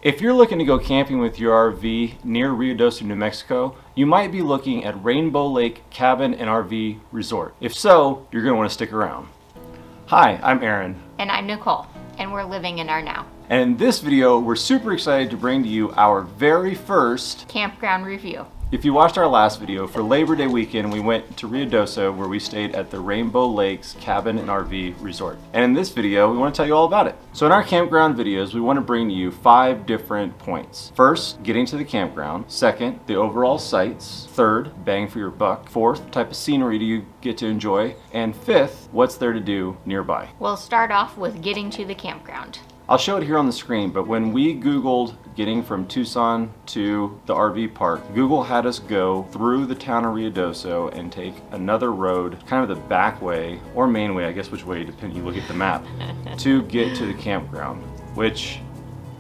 If you're looking to go camping with your RV near Ruidoso, New Mexico, you might be looking at Rainbow Lake Cabin and RV Resort. If so, you're going to want to stick around. Hi, I'm Aaron. And I'm Nicole, and we're living in our now. And in this video, we're super excited to bring to you our very first campground review. If you watched our last video, for Labor Day weekend, we went to Ruidoso where we stayed at the Rainbow Lakes Cabin and RV Resort. And in this video, we want to tell you all about it. So in our campground videos, we want to bring to you 5 different points. First, getting to the campground. Second, the overall sights. Third, bang for your buck. Fourth, type of scenery do you get to enjoy. And fifth, what's there to do nearby. We'll start off with getting to the campground. I'll show it here on the screen, but when we Googled getting from Tucson to the RV park, Google had us go through the town of Ruidoso and take another road, kind of the back way, or main way, I guess which way, depending, you look at the map, to get to the campground, which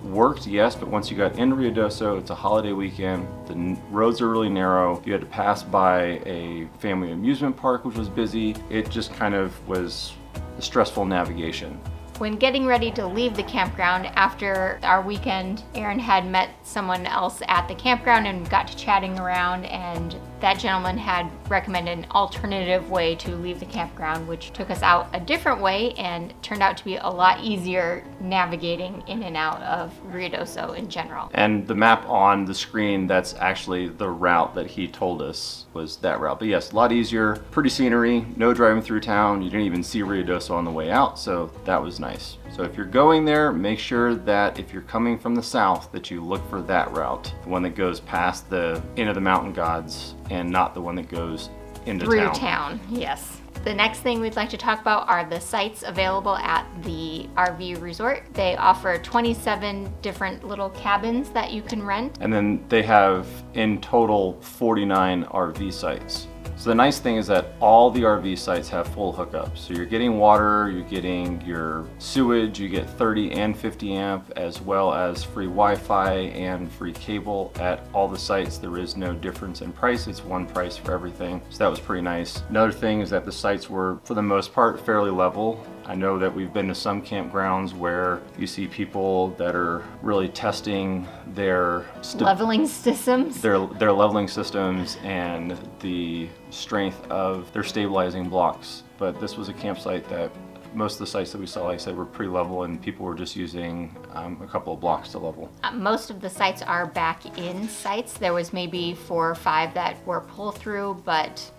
worked, yes, but once you got into Ruidoso, it's a holiday weekend, the roads are really narrow, you had to pass by a family amusement park, which was busy. It just kind of was a stressful navigation. When getting ready to leave the campground after our weekend, Aaron had met someone else at the campground and got to chatting around, and that gentleman had recommended an alternative way to leave the campground, which took us out a different way and turned out to be a lot easier navigating in and out of Ruidoso in general. And the map on the screen, that's actually the route that he told us was that route. But yes, a lot easier, pretty scenery, no driving through town. You didn't even see Ruidoso on the way out, so that was nice. So if you're going there, make sure that if you're coming from the south that you look for that route, the one that goes past the Inn of the Mountain Gods and not the one that goes into through town. Yes. The next thing we'd like to talk about are the sites available at the RV resort. They offer 27 different little cabins that you can rent. And then they have in total 49 RV sites. So the nice thing is that all the RV sites have full hookups. So you're getting water, you're getting your sewage, you get 30 and 50 amp, as well as free Wi-Fi and free cable at all the sites. There is no difference in price. It's one price for everything. So that was pretty nice. Another thing is that the sites were, for the most part, fairly level. I know that we've been to some campgrounds where you see people that are really testing their leveling systems. Their leveling systems and the strength of their stabilizing blocks. But this was a campsite that most of the sites that we saw, like I said, were pretty level, and people were just using a couple of blocks to level. Most of the sites are back-in sites. There was maybe 4 or 5 that were pull-through, but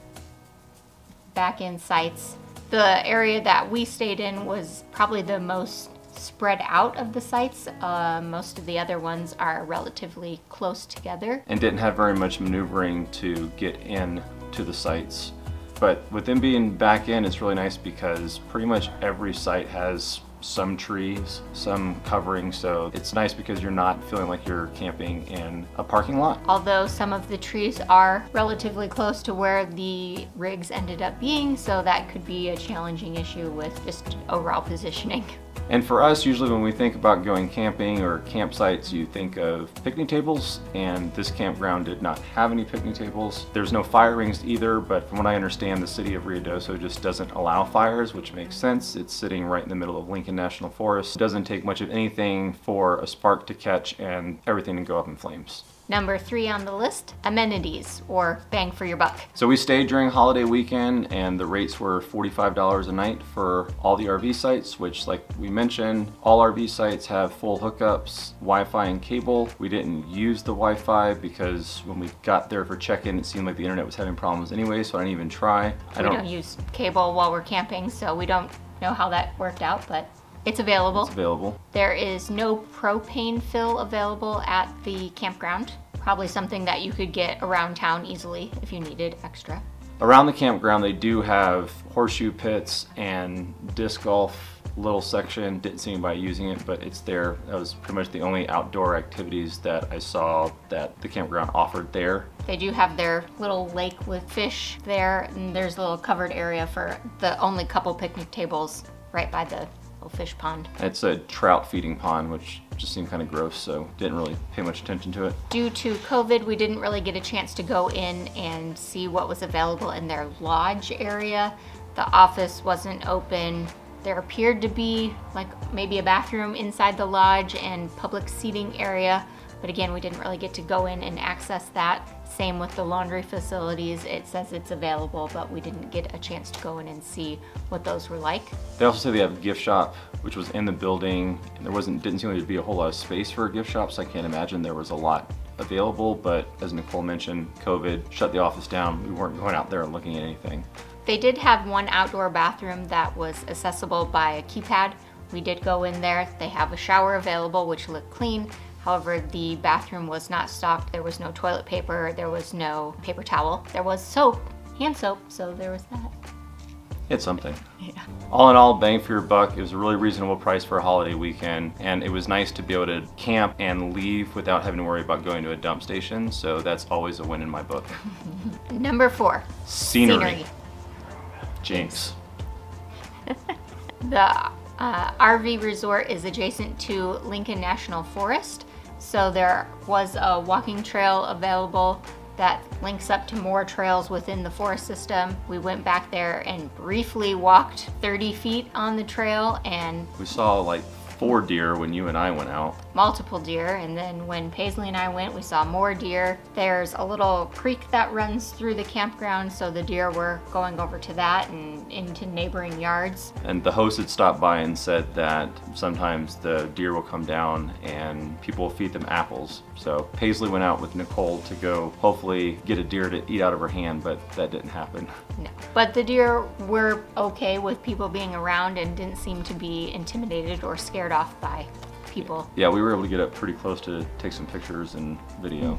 back-in sites. The area that we stayed in was probably the most spread out of the sites. Most of the other ones are relatively close together. And didn't have very much maneuvering to get in to the sites. But with them being back in, it's really nice because pretty much every site has some trees, some covering, so it's nice because you're not feeling like you're camping in a parking lot. Although some of the trees are relatively close to where the rigs ended up being, so that could be a challenging issue with just overall positioning. And for us, usually when we think about going camping or campsites, you think of picnic tables, and this campground did not have any picnic tables. There's no fire rings either, but from what I understand, the city of Ruidoso just doesn't allow fires, which makes sense. It's sitting right in the middle of Lincoln National Forest. It doesn't take much of anything for a spark to catch and everything to go up in flames. Number 3 on the list, amenities, or bang for your buck. So we stayed during holiday weekend, and the rates were $45 a night for all the RV sites, which, like we mentioned, all RV sites have full hookups, Wi-Fi and cable. We didn't use the Wi-Fi because when we got there for check-in, it seemed like the internet was having problems anyway, so I didn't even try. We don't use cable while we're camping, so we don't know how that worked out, but it's available. It's available. There is no propane fill available at the campground. Probably something that you could get around town easily if you needed extra. Around the campground, they do have horseshoe pits and disc golf little section. Didn't see anybody using it, but it's there. That was pretty much the only outdoor activities that I saw that the campground offered there. They do have their little lake with fish there, and there's a little covered area for the only couple picnic tables right by the little fish pond. It's a trout feeding pond, which just seemed kind of gross, so didn't really pay much attention to it. Due to COVID, we didn't really get a chance to go in and see what was available in their lodge area. The office wasn't open. There appeared to be like maybe a bathroom inside the lodge and public seating area, but again, we didn't really get to go in and access that. Same with the laundry facilities. It says it's available, but we didn't get a chance to go in and see what those were like. They also say they have a gift shop, which was in the building, and there didn't seem to be a whole lot of space for a gift shop, so I can't imagine there was a lot available, but as Nicole mentioned, COVID shut the office down. We weren't going out there and looking at anything. They did have one outdoor bathroom that was accessible by a keypad. We did go in there. They have a shower available, which looked clean. However, the bathroom was not stocked. There was no toilet paper. There was no paper towel. There was soap, hand soap, so there was that. It's something. Yeah. All in all, bang for your buck. It was a really reasonable price for a holiday weekend, and it was nice to be able to camp and leave without having to worry about going to a dump station, so that's always a win in my book. Number 4. Scenery. Jinx. The RV resort is adjacent to Lincoln National Forest, so there was a walking trail available that links up to more trails within the forest system. We went back there and briefly walked 30 feet on the trail, and We saw like 4 deer when you and I went out. multiple deer, and then when Paisley and I went, we saw more deer. There's a little creek that runs through the campground, so the deer were going over to that and into neighboring yards. And the host had stopped by and said that sometimes the deer will come down and people will feed them apples. So Paisley went out with Nicole to go hopefully get a deer to eat out of her hand, but that didn't happen. No. But the deer were okay with people being around and didn't seem to be intimidated or scared off by people. Yeah, we were able to get up pretty close to take some pictures and video.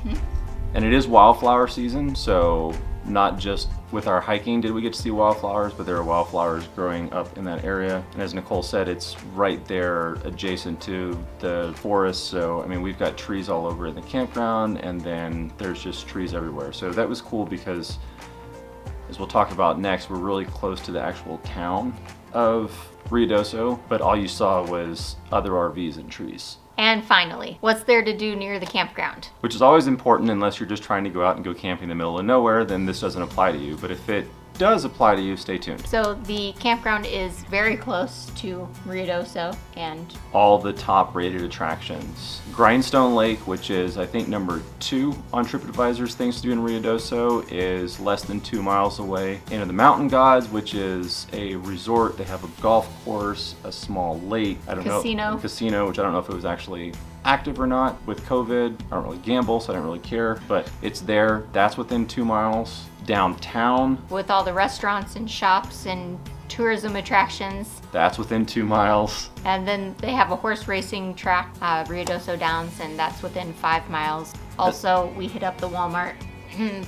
And it is wildflower season, so not just with our hiking did we get to see wildflowers, but there are wildflowers growing up in that area. And as Nicole said, it's right there adjacent to the forest, so I mean, we've got trees all over in the campground, and then there's just trees everywhere. So that was cool because, as we'll talk about next, we're really close to the actual town of Ruidoso, but all you saw was other RVs and trees. And finally, what's there to do near the campground? Which is always important unless you're just trying to go out and go camping in the middle of nowhere, then this doesn't apply to you. But if it does apply to you, stay tuned. So the campground is very close to Ruidoso, and all the top rated attractions. Grindstone Lake, which is I think number 2 on TripAdvisor's things to do in Ruidoso, is less than 2 miles away. Into the Mountain Gods, which is a resort. They have a golf course, a small lake, I don't know, a casino, which I don't know if it was actually active or not with COVID. I don't really gamble, so I don't really care, but it's there. That's within 2 miles. Downtown, with all the restaurants and shops and tourism attractions, that's within 2 miles. And then they have a horse racing track, Ruidoso Downs, and that's within 5 miles. Also, we hit up the Walmart.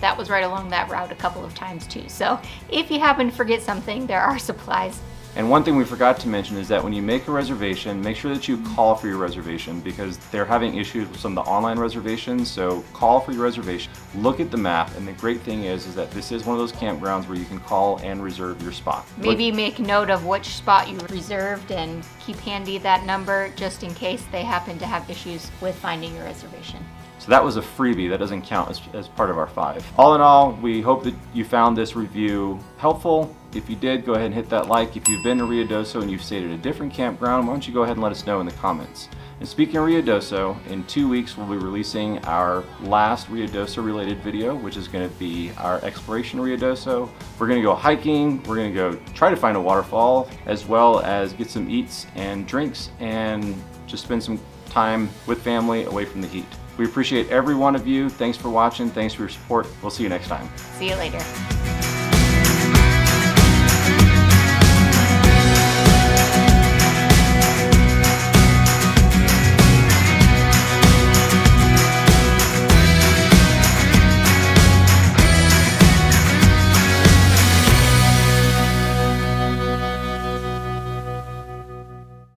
That was right along that route a couple of times too. So if you happen to forget something, there are supplies. And one thing we forgot to mention is that when you make a reservation, make sure that you call for your reservation, because they're having issues with some of the online reservations. So call for your reservation, look at the map, and the great thing is that this is one of those campgrounds where you can call and reserve your spot. Maybe make note of which spot you reserved and keep handy that number just in case they happen to have issues with finding your reservation. So that was a freebie, that doesn't count as part of our 5. All in all, we hope that you found this review helpful. If you did, go ahead and hit that like. If you've been to Ruidoso and you've stayed at a different campground, why don't you go ahead and let us know in the comments. And speaking of Ruidoso, in 2 weeks we'll be releasing our last Ruidoso related video, which is going to be our exploration of Ruidoso. We're going to go hiking, we're going to go try to find a waterfall, as well as get some eats and drinks and just spend some time with family away from the heat. We appreciate every one of you. Thanks for watching. Thanks for your support. We'll see you next time. See you later.